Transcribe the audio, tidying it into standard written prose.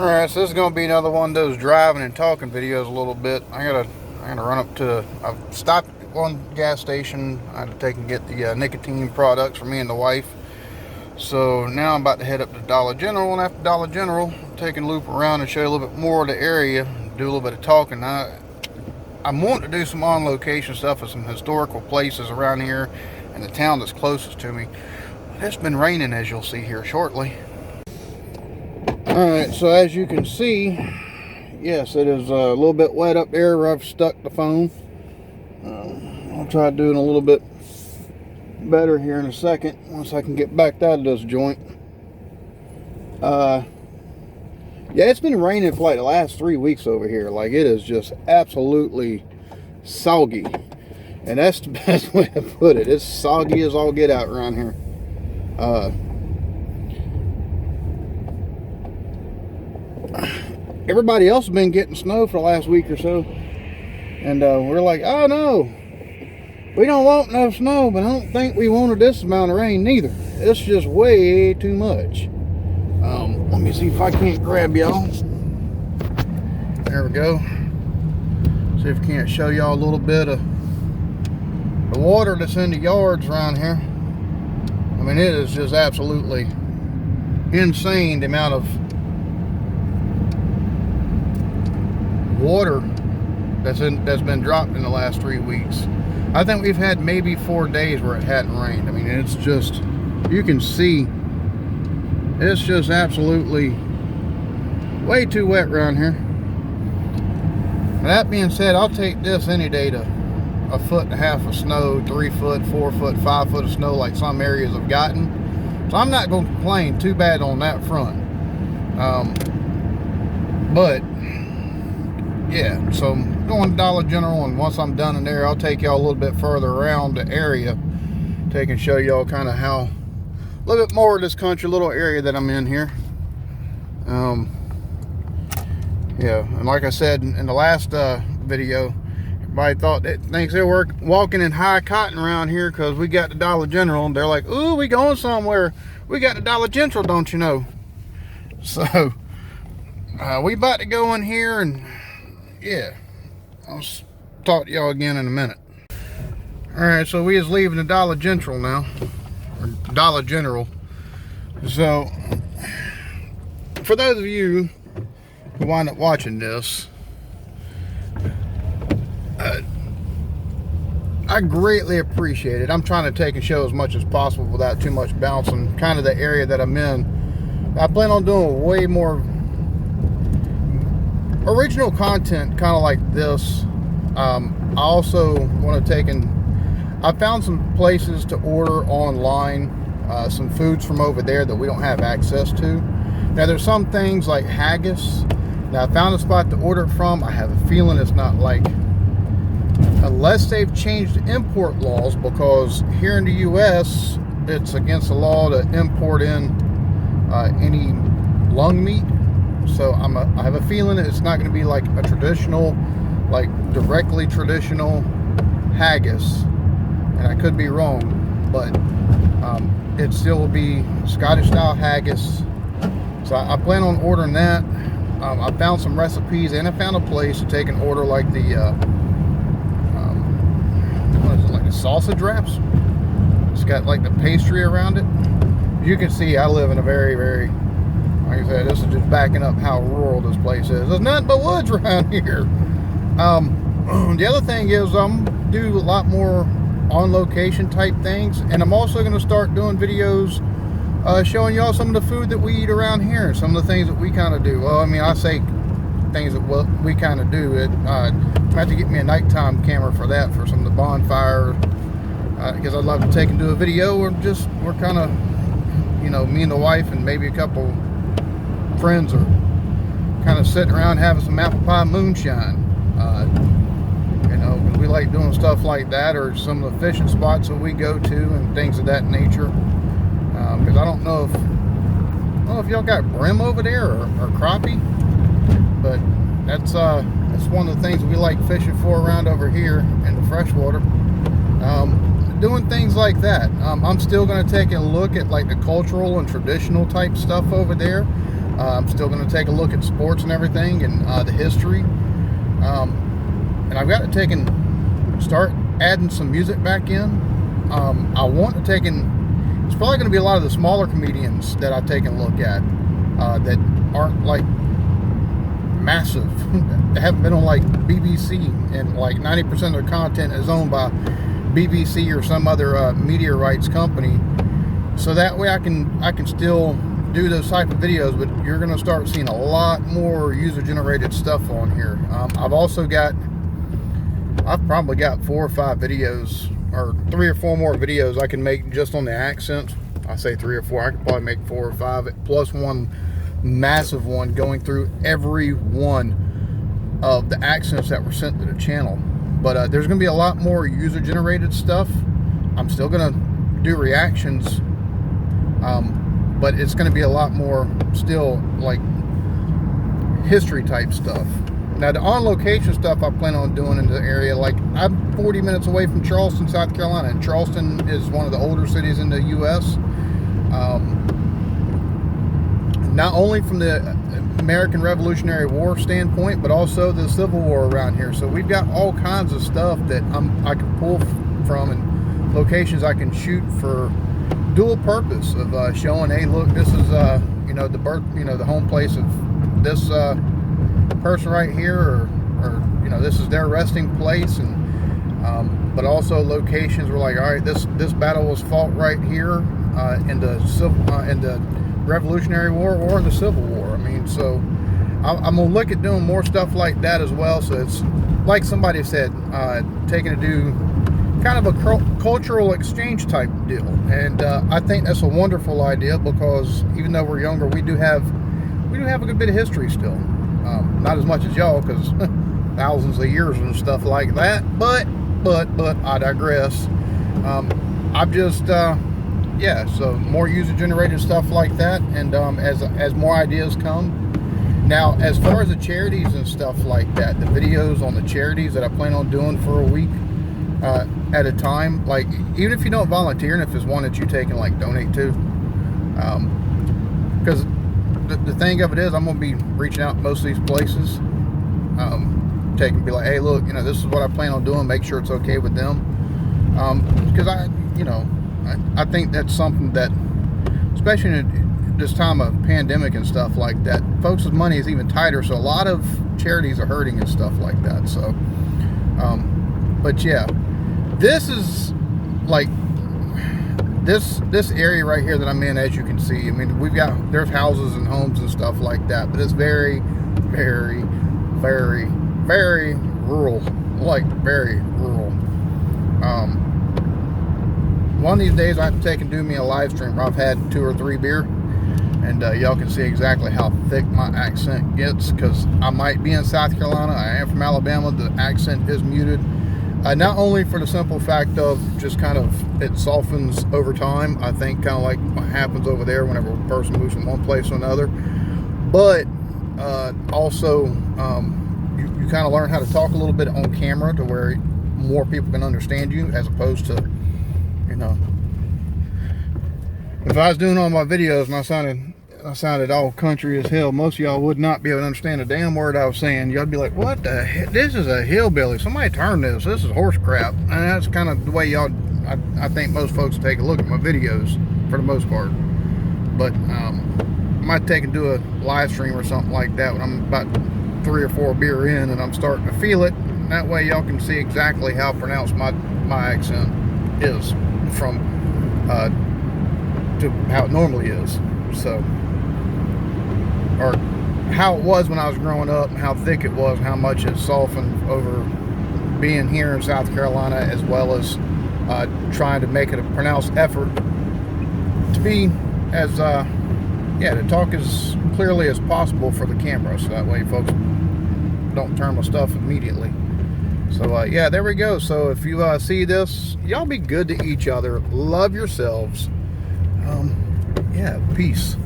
Alright, so this is going to be another one of those driving and talking videos a little bit. I gotta run up to, I've stopped at one gas station. I had to take and get the nicotine products for me and the wife. So now I'm about to head up to Dollar General, and after Dollar General, I'm taking a loop around and show you a little bit more of the area, do a little bit of talking. I'm wanting to do some on-location stuff at some historical places around here in the town that's closest to me. It's been raining, as you'll see here shortly. Alright, so as you can see, yes, it is a little bit wet up there where I've stuck the phone. I'll try doing a little bit better here in a second once I can get back out of this joint. Yeah, it's been raining for like the last 3 weeks over here. Like, it is just absolutely soggy, and that's the best way to put it. It's soggy as all get out around here. Everybody else has been getting snow for the last week or so, and we're like, oh no, we don't want no snow, but I don't think we wanted this amount of rain neither. It's just way too much. Let me see if I can't grab y'all. There we go. See if I can't show y'all a little bit of the water that's in the yards around here. I mean, it is just absolutely insane, the amount of water that's been dropped in the last 3 weeks. I think we've had maybe 4 days where it hadn't rained. I mean, it's just, you can see it's just absolutely way too wet around here. That being said, I'll take this any day to 1.5 foot of snow, 3 foot, 4 foot, 5 foot of snow like some areas have gotten. So I'm not going to complain too bad on that front. But yeah, so I'm going to Dollar General, and once I'm done in there, I'll take y'all a little bit further around the area, take and show y'all kind of how, a little bit more of this country little area that I'm in here. Yeah, and like I said in the last video, everybody thinks they're walking in high cotton around here because we got the Dollar General, and they're like, ooh, we going somewhere. We got the Dollar General, don't you know? So we about to go in here, and yeah, I'll talk to y'all again in a minute. Alright, so we is leaving the Dollar General now, or Dollar General. So for those of you who wind up watching this, I greatly appreciate it. I'm trying to take and show as much as possible without too much bouncing kind of the area that I'm in. I plan on doing way more original content, kind of like this. I also want to take and I found some places to order online, some foods from over there that we don't have access to. Now there's some things like haggis. Now I found a spot to order it from. I have a feeling it's not like, unless they've changed import laws, because here in the US it's against the law to import in any lung meat. So I have a feeling it's not going to be like a traditional, like directly traditional haggis, and I could be wrong, but it still will be Scottish style haggis. So I plan on ordering that. I found some recipes, and I found a place to take and order like the what is it, like the sausage wraps. It's got like the pastry around it. You can see I live in a very, very, like I said, this is just backing up how rural this place is. There's nothing but woods around here. The other thing is I'm do a lot more on location type things, and I'm also going to start doing videos showing y'all some of the food that we eat around here and some of the things that we kind of do. Well, I mean, I say things that we kind of do. I have to get me a nighttime camera for that, for some of the bonfires, because I'd love to take and do a video where we're kind of, you know, me and the wife and maybe a couple friends are kind of sitting around having some apple pie moonshine. You know, we like doing stuff like that, or some of the fishing spots that we go to and things of that nature. Because I don't know if y'all got brim over there or crappie, but that's one of the things we like fishing for around over here in the freshwater. Doing things like that. I'm still going to take a look at like the cultural and traditional type stuff over there. I'm still going to take a look at sports and everything, and the history. And I've got to take and start adding some music back in. I want to take in. It's probably going to be a lot of the smaller comedians that I take a look at that aren't like massive. They haven't been on like BBC, and like 90% of their content is owned by BBC or some other media rights company. So that way I can still do those type of videos, but you're going to start seeing a lot more user-generated stuff on here. I've probably got 4 or 5 videos, or 3 or 4 more videos I can make just on the accents. I say 3 or 4. I could probably make 4 or 5, plus one massive one going through every one of the accents that were sent to the channel. But there's going to be a lot more user-generated stuff. I'm still going to do reactions, but it's going to be a lot more still like history type stuff. Now, the on-location stuff I plan on doing in the area, like I'm 40 minutes away from Charleston, South Carolina, and Charleston is one of the older cities in the U.S. Not only from the American Revolutionary War standpoint, but also the Civil War around here. So we've got all kinds of stuff that I can pull from, and locations I can shoot for dual purpose of showing, hey, look, this is the birth, the home place of this person right here, or this is their resting place, and but also locations where, like, all right, this battle was fought right here in the Revolutionary War or in the Civil War. I mean, so I'm gonna look at doing more stuff like that as well. So it's like somebody said, taking to do kind of a cultural exchange type deal, and I think that's a wonderful idea, because even though we're younger, we do have a good bit of history still. Not as much as y'all, because thousands of years and stuff like that. But I digress. I'm just so more user-generated stuff like that, and as more ideas come. Now, as far as the charities and stuff like that, the videos on the charities that I plan on doing for a week at a time, like, even if you don't volunteer, and if it's one that you take and like donate to, because the thing of it is, I'm going to be reaching out to most of these places, be like, hey, look, this is what I plan on doing. Make sure it's okay with them, because I think that's something that, especially in this time of pandemic and stuff like that, folks' money is even tighter. So a lot of charities are hurting and stuff like that. So, but yeah, this is like this area right here that I'm in. As you can see, I mean, there's houses and homes and stuff like that, but it's very, very, very, very rural, like very rural. One of these days I have to take and do me a live stream where I've had 2 or 3 beer, and y'all can see exactly how thick my accent gets, because I might be in South Carolina, I am from Alabama, the accent is muted. Not only for the simple fact of just kind of it softens over time, I think, kind of like what happens over there whenever a person moves from one place to another, but also you kind of learn how to talk a little bit on camera to where more people can understand you, as opposed to, if I was doing all my videos and I sounded all country as hell, most of y'all would not be able to understand a damn word I was saying. Y'all be like, what the heck? This is a hillbilly. Somebody turn this. This is horse crap. And that's kind of the way I think most folks take a look at my videos for the most part. But I might take and do a live stream or something like that when I'm about 3 or 4 beer in and I'm starting to feel it. And that way y'all can see exactly how pronounced my accent is from to how it normally is. So, or how it was when I was growing up, and how thick it was, and how much it softened over being here in South Carolina, as well as trying to make it a pronounced effort to be as to talk as clearly as possible for the camera, so that way folks don't turn my stuff immediately. So yeah, there we go. So if you see this, y'all be good to each other, love yourselves. Yeah, peace.